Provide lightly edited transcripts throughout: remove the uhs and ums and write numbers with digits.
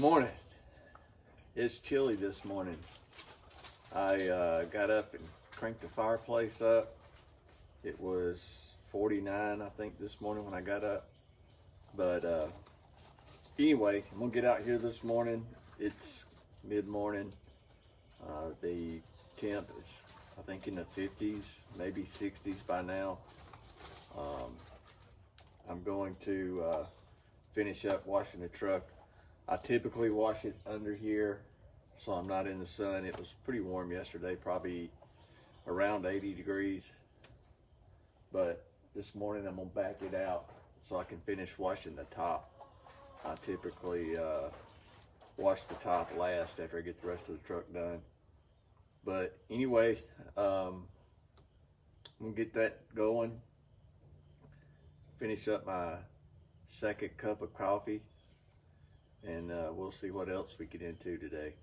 Morning. It's chilly this morning. I got up and cranked the fireplace up. It was 49, I think, this morning when I got up. But anyway, I'm gonna get out here this morning. It's mid-morning. The temp is, I think, in the 50s, maybe 60s by now. I'm going to finish up washing the truck. I typically wash it under here so I'm not in the sun. It was pretty warm yesterday, probably around 80 degrees. But this morning I'm gonna back it out so I can finish washing the top. I typically wash the top last after I get the rest of the truck done. But anyway, I'm gonna get that going. Finish up my second cup of coffee, and we'll see what else we get into today.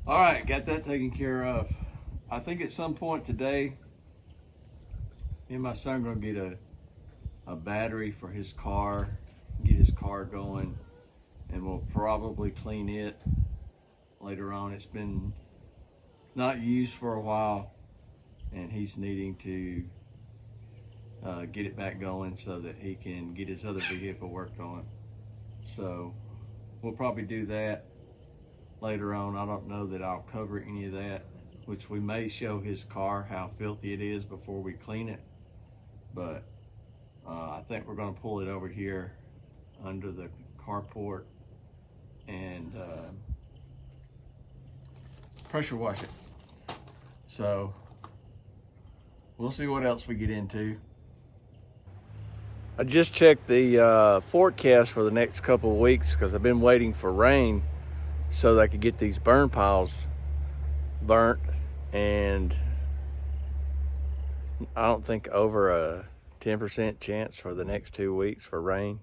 All right, got that taken care of. I think at some point today, me and my son are gonna get a battery for his car, get his car going, and we'll probably clean it later on. It's been not used for a while, and he's needing to get it back going so that he can get his other vehicle worked on. So we'll probably do that later on. I don't know that I'll cover any of that, which we may show his car how filthy it is before we clean it. But I think we're gonna pull it over here under the carport and pressure wash it. So we'll see what else we get into. I just checked the forecast for the next couple of weeks because I've been waiting for rain so that I could get these burn piles burnt, and I don't think over a 10% chance for the next 2 weeks for rain.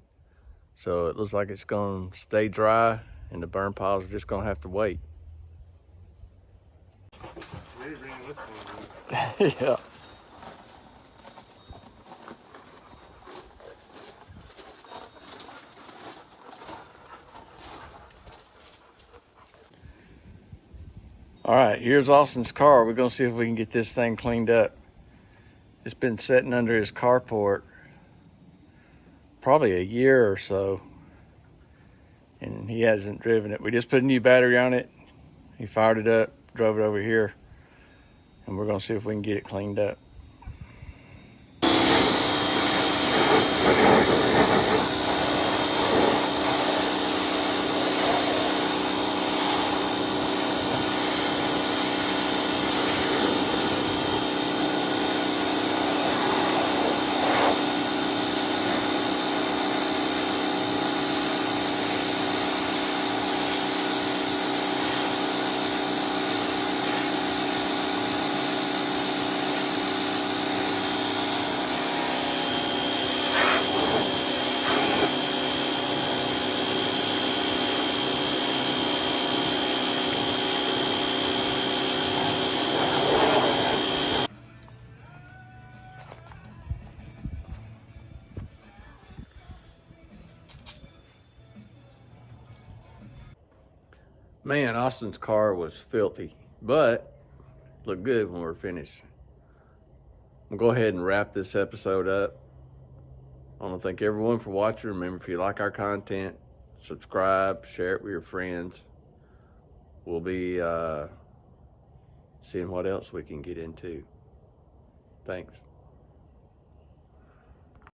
So it looks like it's gonna stay dry and the burn piles are just gonna have to wait. Yeah. All right, here's Austin's car. We're gonna see if we can get this thing cleaned up. It's been sitting under his carport probably a year or so, and he hasn't driven it. We just put a new battery on it. He fired it up, drove it over here, and we're gonna see if we can get it cleaned up. Man, Austin's car was filthy, but looked good when we're finished. We'll go ahead and wrap this episode up. I want to thank everyone for watching. Remember, if you like our content, subscribe, share it with your friends. We'll be seeing what else we can get into. Thanks.